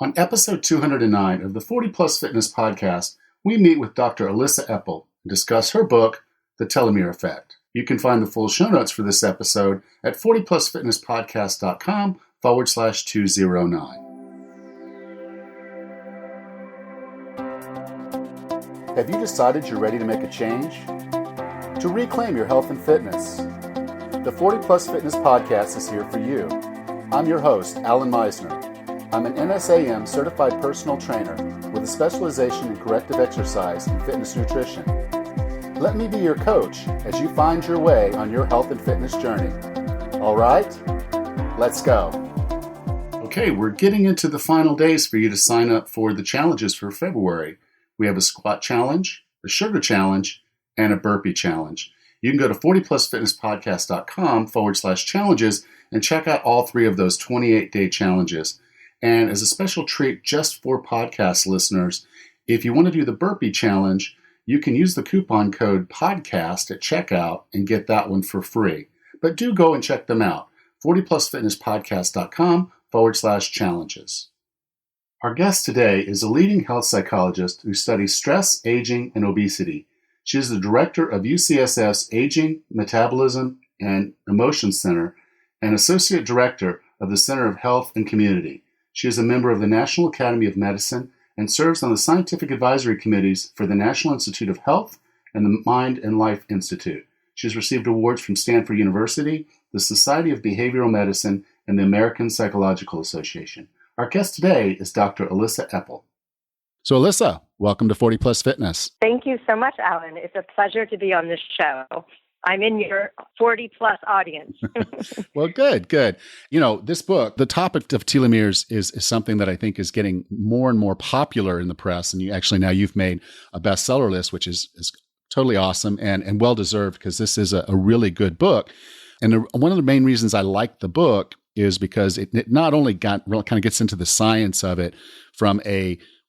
On episode 209 of the 40 Plus Fitness podcast, we meet with Dr. Ellisa Epel and discuss her book, The Telomere Effect. You can find the full show notes for this episode at 40plusfitnesspodcast.com/209. Have you decided you're ready to make a change? To reclaim your health and fitness? The 40 Plus Fitness podcast is here for you. I'm your host, Alan Meisner. I'm an NSAM certified personal trainer with a specialization in corrective exercise and fitness nutrition. Let me be your coach as you find your way on your health and fitness journey. All right, let's go. Okay, we're getting into the final days for you to sign up for the challenges for February. We have a squat challenge, a sugar challenge, and a burpee challenge. You can go to 40plusfitnesspodcast.com/challenges and check out all three of those 28-day challenges. And as a special treat just for podcast listeners, if you want to do the burpee challenge, you can use the coupon code PODCAST at checkout and get that one for free. But do go and check them out. 40plusfitnesspodcast.com/challenges. Our guest today is a leading health psychologist who studies stress, aging, and obesity. She is the director of UCSF's Aging, Metabolism, and Emotion Center and associate director of the Center of Health and Community. She is a member of the National Academy of Medicine and serves on the scientific advisory committees for the National Institute of Health and the Mind and Life Institute. She has received awards from Stanford University, the Society of Behavioral Medicine, and the American Psychological Association. Our guest today is Dr. Ellisa Epel. So Alyssa, welcome to 40 Plus Fitness. Thank you so much, Alan. It's a pleasure to be on this show. I'm in your 40 plus audience. Well, good. You know, this book, the topic of telomeres is something that I think is getting more and more popular in the press. And now you've made a bestseller list, which is totally awesome and well-deserved because this is a really good book. And one of the main reasons I like the book is because it not only kind of gets into the science of it from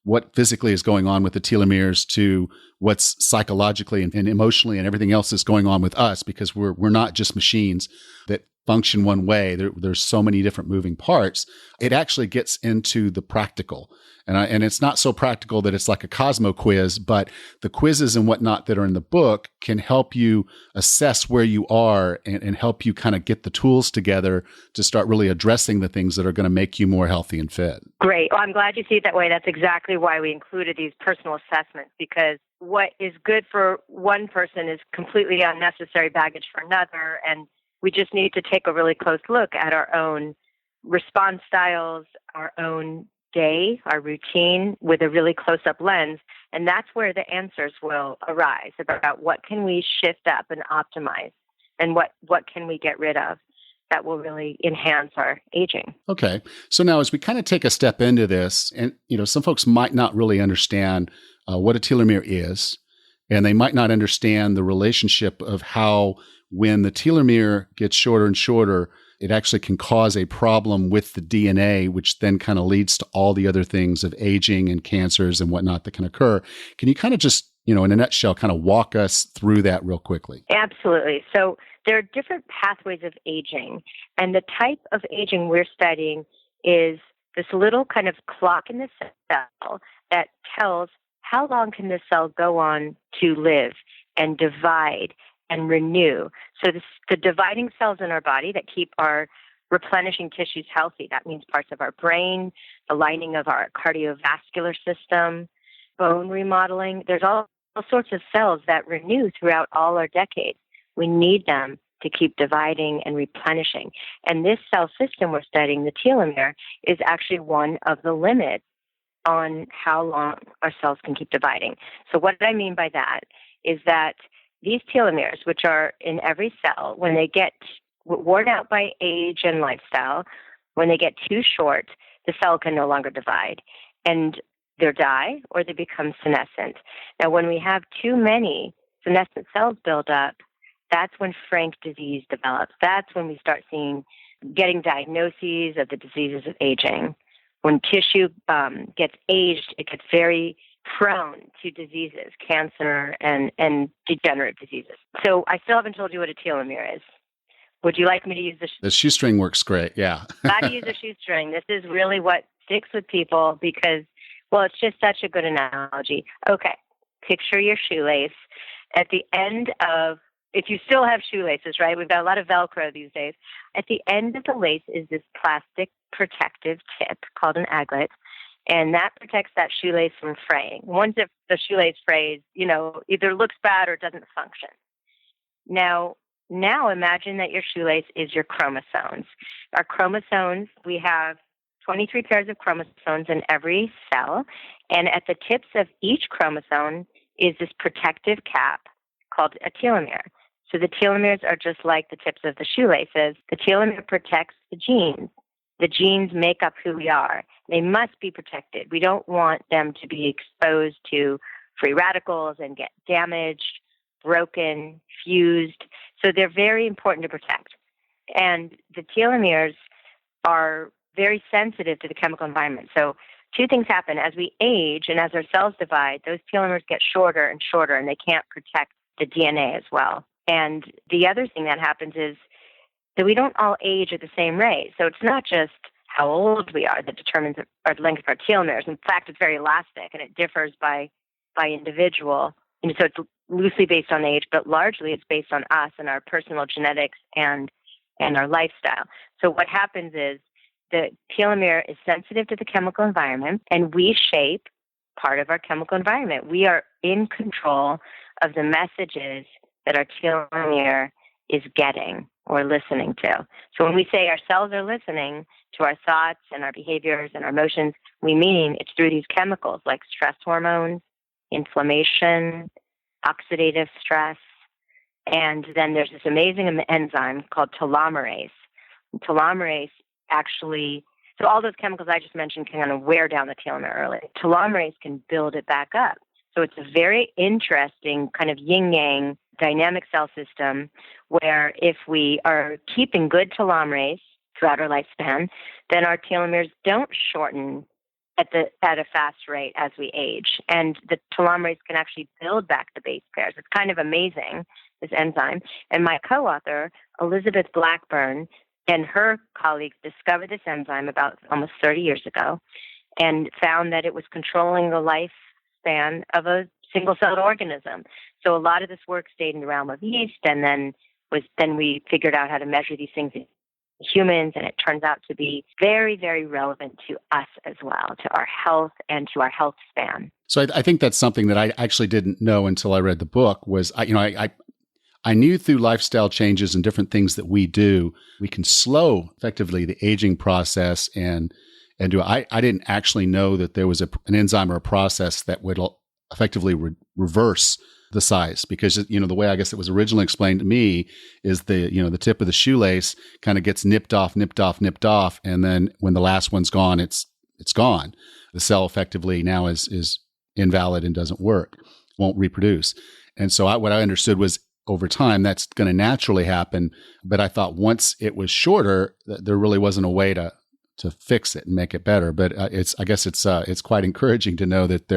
what physically is going on with the telomeres to what's psychologically and emotionally and everything else is going on with us, because we're not just machines that function one way. There's so many different moving parts. It actually gets into the practical. And it's not so practical that it's like a Cosmo quiz, but the quizzes and whatnot that are in the book can help you assess where you are and help you kind of get the tools together to start really addressing the things that are going to make you more healthy and fit. Great. Well, I'm glad you see it that way. That's exactly why we included these personal assessments, because what is good for one person is completely unnecessary baggage for another. And we just need to take a really close look at our own response styles, our own day, our routine with a really close-up lens. And that's where the answers will arise about what can we shift up and optimize and what can we get rid of that will really enhance our aging. Okay. So now as we kind of take a step into this, and some folks might not really understand what a telomere is, and they might not understand the relationship of how when the telomere gets shorter and shorter, it actually can cause a problem with the DNA, which then kind of leads to all the other things of aging and cancers and whatnot that can occur. Can you kind of just, in a nutshell, kind of walk us through that real quickly? Absolutely. So there are different pathways of aging, and the type of aging we're studying is this little kind of clock in the cell that tells how long can the cell go on to live and divide and renew. So the dividing cells in our body that keep our replenishing tissues healthy, that means parts of our brain, the lining of our cardiovascular system, bone remodeling. There's all sorts of cells that renew throughout all our decades. We need them to keep dividing and replenishing. And this cell system we're studying, the telomere, is actually one of the limits on how long our cells can keep dividing. So what I mean by that is that these telomeres, which are in every cell, when they get worn out by age and lifestyle, when they get too short, the cell can no longer divide. And they die or they become senescent. Now, when we have too many senescent cells build up, that's when frank disease develops. That's when we start getting diagnoses of the diseases of aging. When tissue gets aged, it gets very prone to diseases, cancer and degenerative diseases. So I still haven't told you what a telomere is. Would you like me to use the shoestring works great, yeah. Got to use a shoestring. This is really what sticks with people because, well, it's just such a good analogy. Okay, picture your shoelace. At the end of, if you still have shoelaces, right? We've got a lot of Velcro these days. At the end of the lace is this plastic protective tip called an aglet, and that protects that shoelace from fraying. Once the shoelace frays, either looks bad or doesn't function. Now imagine that your shoelace is your chromosomes. Our chromosomes, we have 23 pairs of chromosomes in every cell, and at the tips of each chromosome is this protective cap called a telomere. So the telomeres are just like the tips of the shoelaces. The telomere protects the genes. The genes make up who we are. They must be protected. We don't want them to be exposed to free radicals and get damaged, broken, fused. So they're very important to protect. And the telomeres are very sensitive to the chemical environment. So two things happen. As we age and as our cells divide, those telomeres get shorter and shorter, and they can't protect the DNA as well. And the other thing that happens is that we don't all age at the same rate. So it's not just how old we are that determines our length of our telomeres. In fact, it's very elastic, and it differs by individual. And so it's loosely based on age, but largely it's based on us and our personal genetics and our lifestyle. So what happens is the telomere is sensitive to the chemical environment, and we shape part of our chemical environment. We are in control of the messages that our telomere is getting or listening to. So when we say our cells are listening to our thoughts and our behaviors and our emotions, we mean it's through these chemicals like stress hormones, inflammation, oxidative stress, and then there's this amazing enzyme called telomerase. Telomerase actually, so all those chemicals I just mentioned can kind of wear down the telomere early. Telomerase can build it back up. So it's a very interesting kind of yin-yang dynamic cell system where if we are keeping good telomerase throughout our lifespan, then our telomeres don't shorten at a fast rate as we age. And the telomerase can actually build back the base pairs. It's kind of amazing, this enzyme. And my co-author, Elizabeth Blackburn, and her colleagues discovered this enzyme about almost 30 years ago and found that it was controlling the lifespan of a single-celled organism. So a lot of this work stayed in the realm of yeast, and then we figured out how to measure these things in humans, and it turns out to be very, very relevant to us as well, to our health and to our health span. So I think that's something that I actually didn't know until I read the book. I knew through lifestyle changes and different things that we do, we can slow effectively the aging process and do. I didn't actually know that there was an enzyme or a process that would effectively reverse the size, because the way I guess it was originally explained to me is the tip of the shoelace kind of gets nipped off, and then when the last one's gone, it's gone. The cell effectively now is invalid and doesn't work, won't reproduce. And so what I understood was over time that's going to naturally happen, but I thought once it was shorter, there really wasn't a way to fix it and make it better. But I guess it's quite encouraging to know that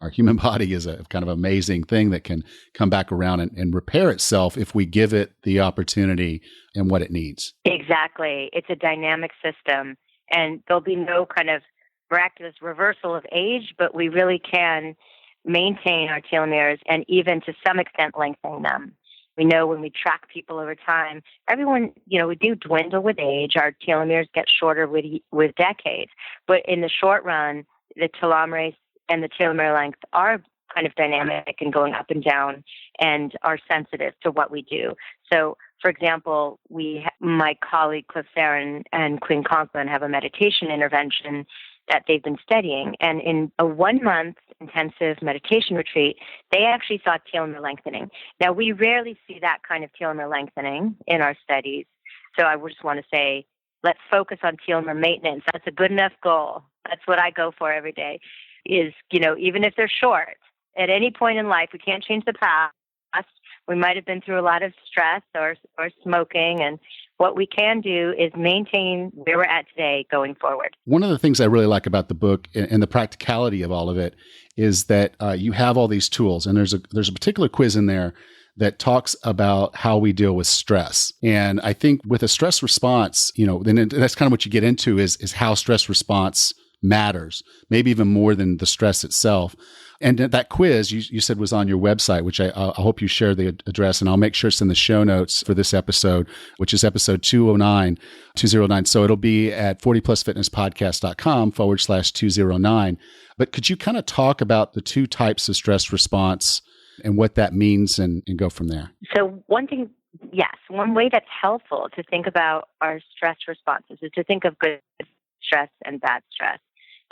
our human body is a kind of amazing thing that can come back around and repair itself if we give it the opportunity and what it needs. Exactly. It's a dynamic system, and there'll be no kind of miraculous reversal of age, but we really can maintain our telomeres and even to some extent lengthen them. We know when we track people over time, everyone, we do dwindle with age. Our telomeres get shorter with decades. But in the short run, the telomerase and the telomere length are kind of dynamic and going up and down and are sensitive to what we do. So, for example, my colleague Cliff Sarin and Quinn Conklin have a meditation intervention that they've been studying. And in a 1-month intensive meditation retreat, they actually saw telomere lengthening. Now, we rarely see that kind of telomere lengthening in our studies. So I just want to say, let's focus on telomere maintenance. That's a good enough goal. That's what I go for every day is, even if they're short, at any point in life, we can't change the past. We might have been through a lot of stress or smoking, and what we can do is maintain where we're at today going forward. One of the things I really like about the book and the practicality of all of it is that you have all these tools, and there's a particular quiz in there that talks about how we deal with stress. And I think with a stress response, then that's kind of what you get into is how stress response matters, maybe even more than the stress itself. And that quiz you said was on your website, which I hope you share the address, and I'll make sure it's in the show notes for this episode, which is episode 209. So it'll be at 40plusfitnesspodcast.com/209. But could you kind of talk about the two types of stress response and what that means and go from there? So one way that's helpful to think about our stress responses is to think of good stress and bad stress.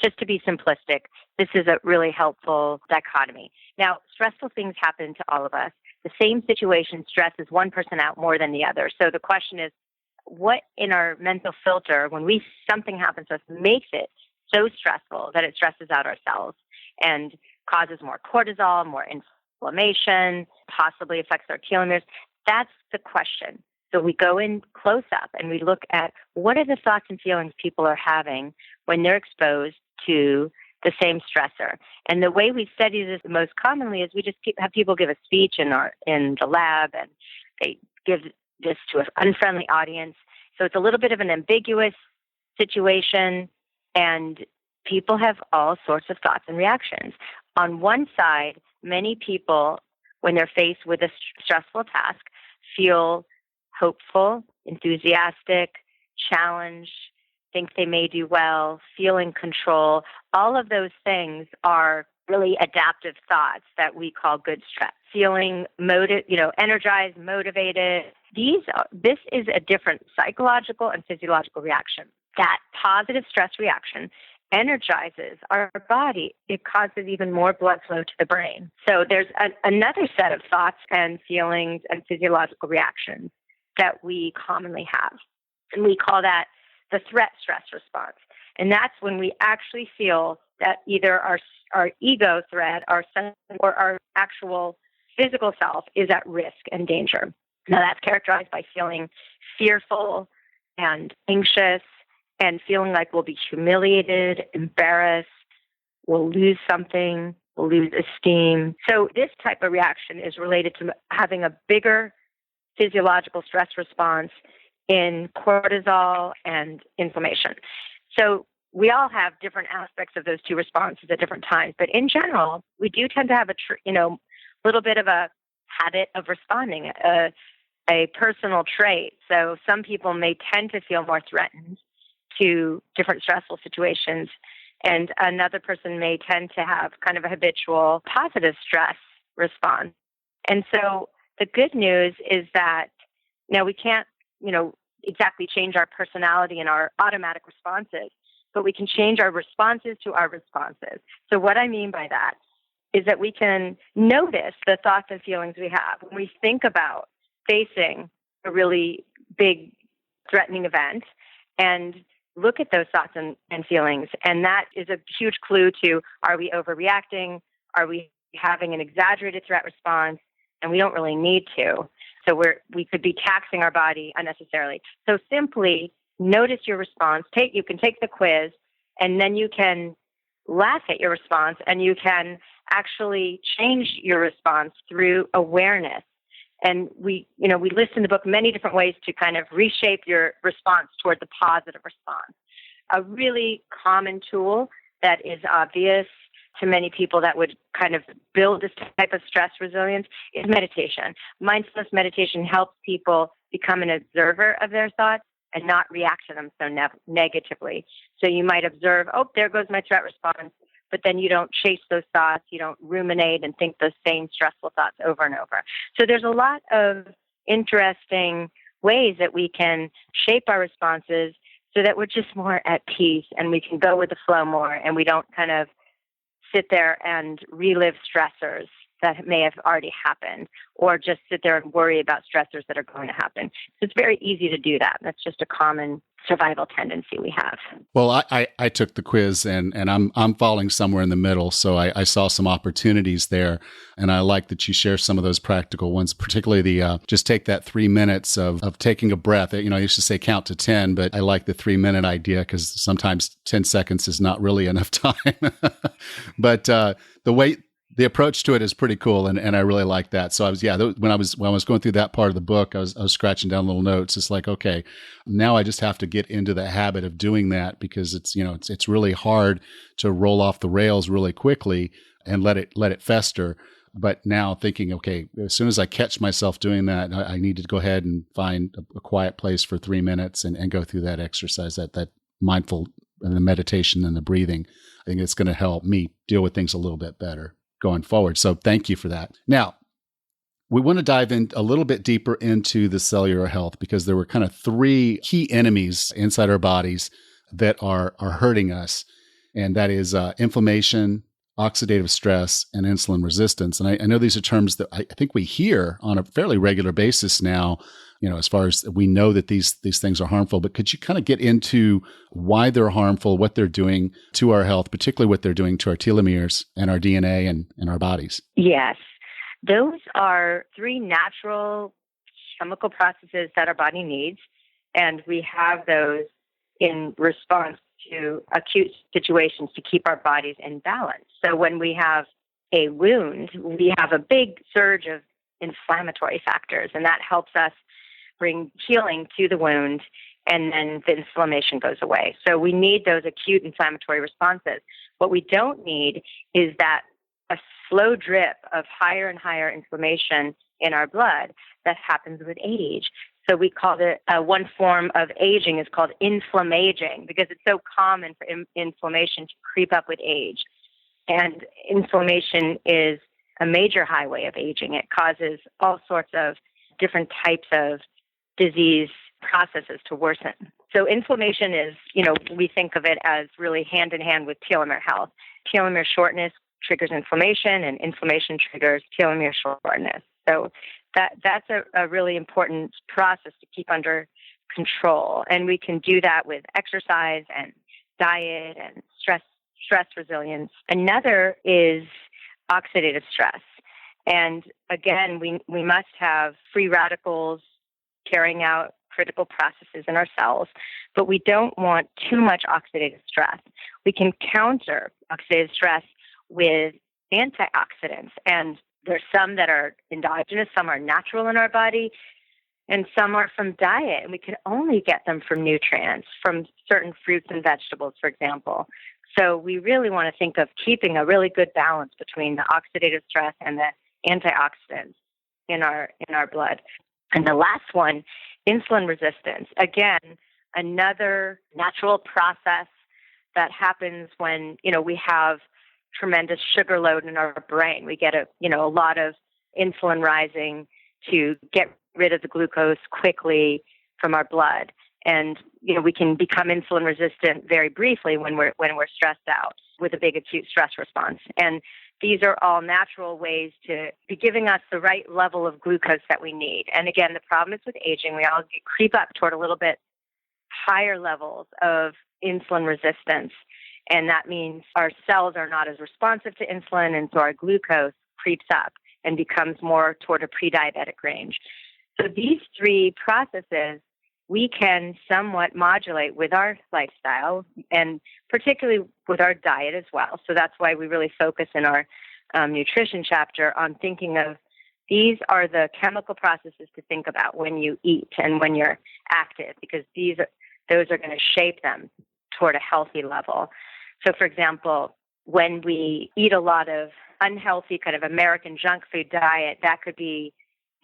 Just to be simplistic, this is a really helpful dichotomy. Now, stressful things happen to all of us. The same situation stresses one person out more than the other. So the question is, what in our mental filter, when something happens to us, makes it so stressful that it stresses out our cells and causes more cortisol, more inflammation, possibly affects our telomeres? That's the question. So we go in close up and we look at what are the thoughts and feelings people are having when they're exposed to the same stressor. And the way we study this most commonly is we just have people give a speech in the lab, and they give this to an unfriendly audience. So it's a little bit of an ambiguous situation, and people have all sorts of thoughts and reactions. On one side, many people, when they're faced with a stressful task, feel hopeful, enthusiastic, challenged, think they may do well, feel in control. All of those things are really adaptive thoughts that we call good stress. Feeling energized, motivated. This is a different psychological and physiological reaction. That positive stress reaction energizes our body. It causes even more blood flow to the brain. So there's another set of thoughts and feelings and physiological reactions that we commonly have. And we call that the threat stress response. And that's when we actually feel that either our ego threat, or our actual physical self is at risk and danger. Now that's characterized by feeling fearful and anxious and feeling like we'll be humiliated, embarrassed, we'll lose something, we'll lose esteem. So this type of reaction is related to having a bigger physiological stress response in cortisol and inflammation. So we all have different aspects of those two responses at different times. But in general, we do tend to have a little bit of a habit of responding, a personal trait. So some people may tend to feel more threatened to different stressful situations, and another person may tend to have kind of a habitual positive stress response. And so the good news is that now we can't, exactly change our personality and our automatic responses, but we can change our responses to our responses. So what I mean by that is that we can notice the thoughts and feelings we have when we think about facing a really big threatening event, and look at those thoughts and feelings. And that is a huge clue to, are we overreacting? Are we having an exaggerated threat response? And we don't really need to. So we could be taxing our body unnecessarily. So simply notice your response. You can take the quiz, and then you can laugh at your response, and you can actually change your response through awareness. And we list in the book many different ways to kind of reshape your response toward the positive response. A really common tool that is obvious to many people that would kind of build this type of stress resilience is meditation. Mindfulness meditation helps people become an observer of their thoughts and not react to them so negatively. So you might observe, oh, there goes my threat response, but then you don't chase those thoughts, you don't ruminate and think those same stressful thoughts over and over. So there's a lot of interesting ways that we can shape our responses so that we're just more at peace and we can go with the flow more, and we don't kind of sit there and relive stressors that may have already happened, or just sit there and worry about stressors that are going to happen. So it's very easy to do that. That's just a common survival tendency we have. Well, I took the quiz and I'm falling somewhere in the middle. So I saw some opportunities there, and I like that you share some of those practical ones, particularly the just take that 3 minutes of taking a breath. I used to say count to 10, but I like the 3-minute idea because sometimes 10 seconds is not really enough time. But the The approach to it is pretty cool, and I really like that. So I was, when I was going through that part of the book, I was scratching down little notes. It's like, okay, now I just have to get into the habit of doing that, because it's really hard to roll off the rails really quickly and let it fester. But now thinking, okay, as soon as I catch myself doing that, I need to go ahead and find a quiet place for 3 minutes and go through that exercise, that mindful and the meditation and the breathing. I think it's going to help me deal with things a little bit better going forward. So thank you for that. Now, we want to dive in a little bit deeper into the cellular health, because there were kind of 3 key enemies inside our bodies that are hurting us. And that is inflammation, oxidative stress, and insulin resistance. And I know these are terms that I think we hear on a fairly regular basis now, as far as we know that these things are harmful. But could you kind of get into why they're harmful, what they're doing to our health, particularly what they're doing to our telomeres and our DNA and our bodies? Yes. Those are 3 natural chemical processes that our body needs, and we have those in response to acute situations to keep our bodies in balance. So when we have a wound, we have a big surge of inflammatory factors, and that helps us bring healing to the wound, and then the inflammation goes away. So we need those acute inflammatory responses. What we don't need is that a slow drip of higher and higher inflammation in our blood that happens with age. So we call it one form of aging is called inflammaging, because it's so common for inflammation to creep up with age. And inflammation is a major highway of aging. It causes all sorts of different types of disease processes to worsen. So inflammation is, we think of it as really hand in hand with telomere health. Telomere shortness triggers inflammation, and inflammation triggers telomere shortness. So that's a really important process to keep under control. And we can do that with exercise and diet and stress resilience. Another is oxidative stress. And again, we must have free radicals carrying out critical processes in our cells, but we don't want too much oxidative stress. We can counter oxidative stress with antioxidants, and there's some that are endogenous, some are natural in our body, and some are from diet, and we can only get them from nutrients, from certain fruits and vegetables, for example. So we really want to think of keeping a really good balance between the oxidative stress and the antioxidants in our blood. And the last one, insulin resistance. Again, another natural process that happens when, we have tremendous sugar load in our brain. We get a lot of insulin rising to get rid of the glucose quickly from our blood. And, we can become insulin resistant very briefly when we're stressed out with a big acute stress response. And these are all natural ways to be giving us the right level of glucose that we need. And again, the problem is with aging, we all creep up toward a little bit higher levels of insulin resistance. And that means our cells are not as responsive to insulin, and so our glucose creeps up and becomes more toward a pre-diabetic range. So these 3 processes we can somewhat modulate with our lifestyle, and particularly with our diet as well. So that's why we really focus in our nutrition chapter on thinking of these are the chemical processes to think about when you eat and when you're active, because those are going to shape them toward a healthy level. So, for example, when we eat a lot of unhealthy kind of American junk food diet, that could be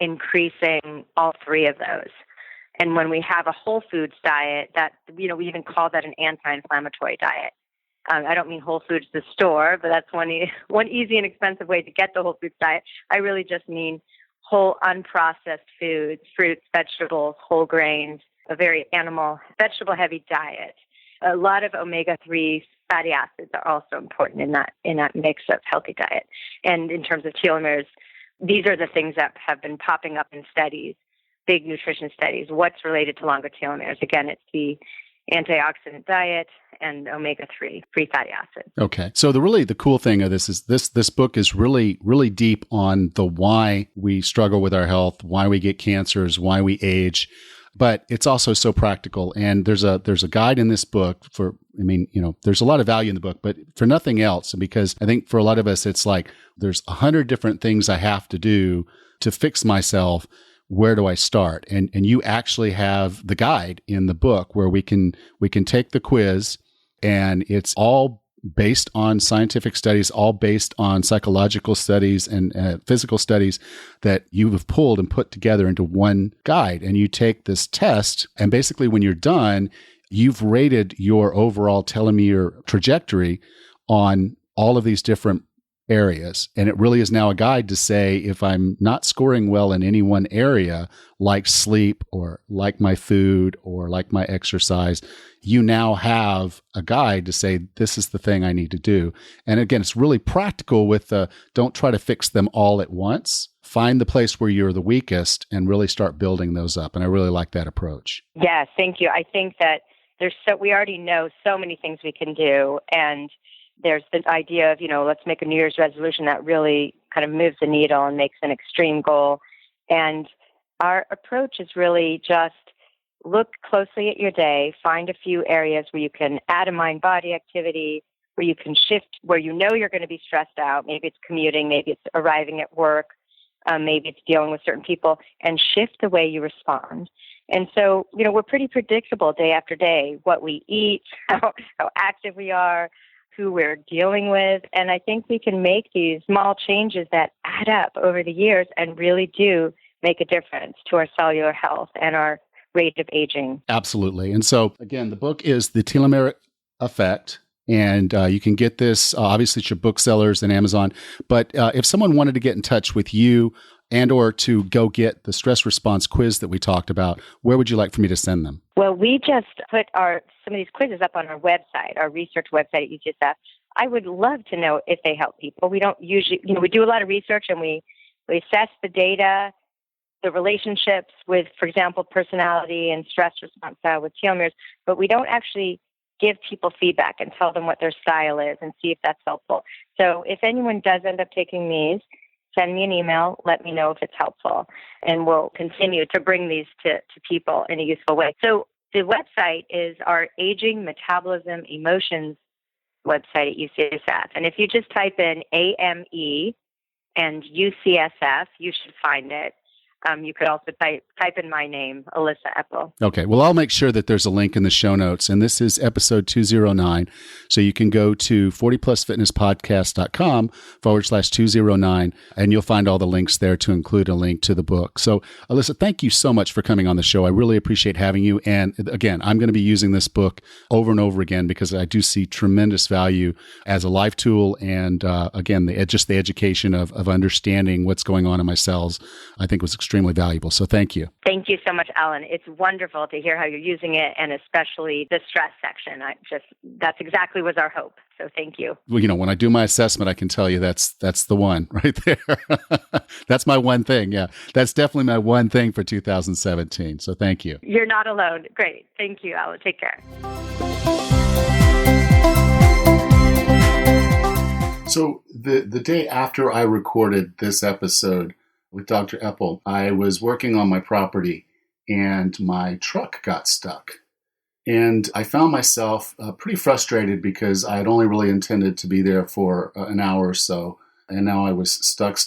increasing all 3 of those. And when we have a whole foods diet, that we even call that an anti-inflammatory diet. I don't mean Whole Foods the store, but that's one easy and expensive way to get the whole foods diet. I really just mean whole unprocessed foods, fruits, vegetables, whole grains, a very vegetable heavy diet. A lot of omega-3 fatty acids are also important in that mix of healthy diet. And in terms of telomeres, these are the things that have been popping up in studies, big nutrition studies. What's related to longer telomeres? Again, it's the antioxidant diet and omega-3 free fatty acids. Okay. So the cool thing of this is this book is really, really deep on the why we struggle with our health, why we get cancers, why we age. but it's also so practical. And there's a guide in this book there's a lot of value in the book, but for nothing else, because I think for a lot of us, it's like there's 100 different things I have to do to fix myself. Where do I start? And you actually have the guide in the book where we can take the quiz, and it's all based on scientific studies, all based on psychological studies and physical studies that you have pulled and put together into one guide. And you take this test, and basically when you're done, you've rated your overall telomere trajectory on all of these different areas. And it really is now a guide to say, if I'm not scoring well in any one area, like sleep or like my food or like my exercise, you now have a guide to say, this is the thing I need to do. And again, it's really practical with don't try to fix them all at once. Find the place where you're the weakest and really start building those up. And I really like that approach. Yes, thank you. I think that we already know so many things we can do. And there's the idea of, let's make a New Year's resolution that really kind of moves the needle and makes an extreme goal. And our approach is really just look closely at your day, find a few areas where you can add a mind-body activity, where you can shift, where you know you're going to be stressed out. Maybe it's commuting, maybe it's arriving at work, maybe it's dealing with certain people, and shift the way you respond. And so, we're pretty predictable day after day, what we eat, how active we are, who we're dealing with. And I think we can make these small changes that add up over the years and really do make a difference to our cellular health and our rate of aging. Absolutely. And so, again, the book is The Telomere Effect. And you can get this, obviously, at your booksellers and Amazon. But if someone wanted to get in touch with you and or to go get the stress response quiz that we talked about, where would you like for me to send them? Well, we just put some of these quizzes up on our website, our research website at UCSF. I would love to know if they help people. We don't usually, we do a lot of research and we assess the data, the relationships with, for example, personality and stress response style with telomeres, but we don't actually give people feedback and tell them what their style is and see if that's helpful. So if anyone does end up taking these, send me an email, let me know if it's helpful, and we'll continue to bring these to people in a useful way. So the website is our Aging, Metabolism, Emotions website at UCSF. And if you just type in AME and UCSF, you should find it. You could also type in my name, Ellisa Epel. Okay. Well, I'll make sure that there's a link in the show notes. And this is episode 209. So you can go to 40plusfitnesspodcast.com/209, and you'll find all the links there to include a link to the book. So, Alyssa, thank you so much for coming on the show. I really appreciate having you. And again, I'm going to be using this book over and over again because I do see tremendous value as a life tool. And again, just the education of understanding what's going on in my cells, I think was extremely valuable. So thank you. Thank you so much, Alan. It's wonderful to hear how you're using it, and especially the stress section. That's exactly was our hope. So thank you. Well, when I do my assessment, I can tell you that's the one right there. That's my one thing. Yeah, that's definitely my one thing for 2017. So thank you. You're not alone. Great. Thank you, Alan. Take care. So the day after I recorded this episode with Dr. Epel, I was working on my property and my truck got stuck. And I found myself pretty frustrated because I had only really intended to be there for an hour or so. And now I was stuck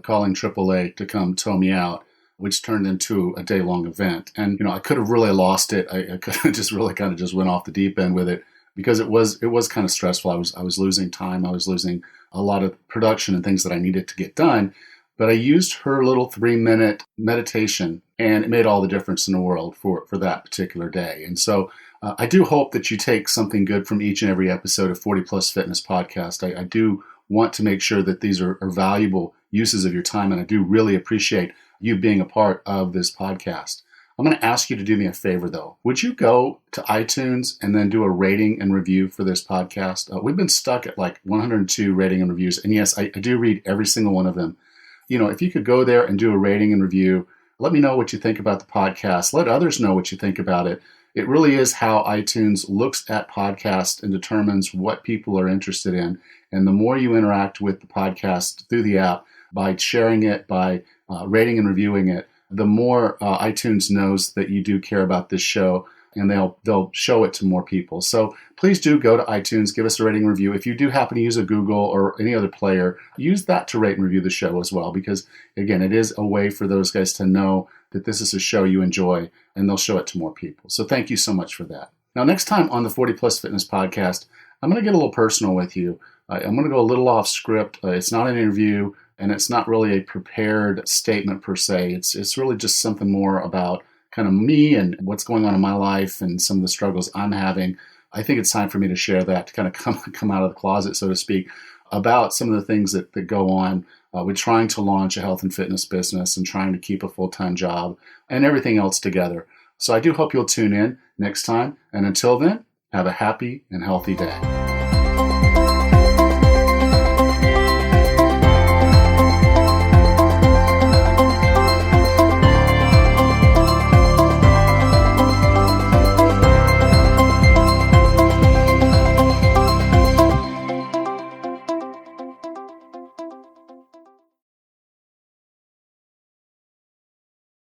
calling AAA to come tow me out, which turned into a day-long event. And, I could have really lost it. I could have just really kind of just went off the deep end with it because it was kind of stressful. I was losing time. I was losing a lot of production and things that I needed to get done. But I used her little 3-minute meditation, and it made all the difference in the world for that particular day. And so I do hope that you take something good from each and every episode of 40 Plus Fitness Podcast. I do want to make sure that these are valuable uses of your time, and I do really appreciate you being a part of this podcast. I'm going to ask you to do me a favor, though. Would you go to iTunes and then do a rating and review for this podcast? We've been stuck at like 102 rating and reviews, and yes, I do read every single one of them. If you could go there and do a rating and review, let me know what you think about the podcast. Let others know what you think about it. It really is how iTunes looks at podcasts and determines what people are interested in. And the more you interact with the podcast through the app, by sharing it, by rating and reviewing it, the more iTunes knows that you do care about this show, and they'll show it to more people. So please do go to iTunes, give us a rating review. If you do happen to use a Google or any other player, use that to rate and review the show as well, because again, it is a way for those guys to know that this is a show you enjoy, and they'll show it to more people. So thank you so much for that. Now, next time on the 40 Plus Fitness Podcast, I'm going to get a little personal with you. I'm going to go a little off script. It's not an interview, and it's not really a prepared statement per se. It's really just something more about kind of me and what's going on in my life and some of the struggles I'm having. I think it's time for me to share that, to kind of come out of the closet, so to speak, about some of the things that go on with trying to launch a health and fitness business and trying to keep a full-time job and everything else together. So I do hope you'll tune in next time. And until then, have a happy and healthy day.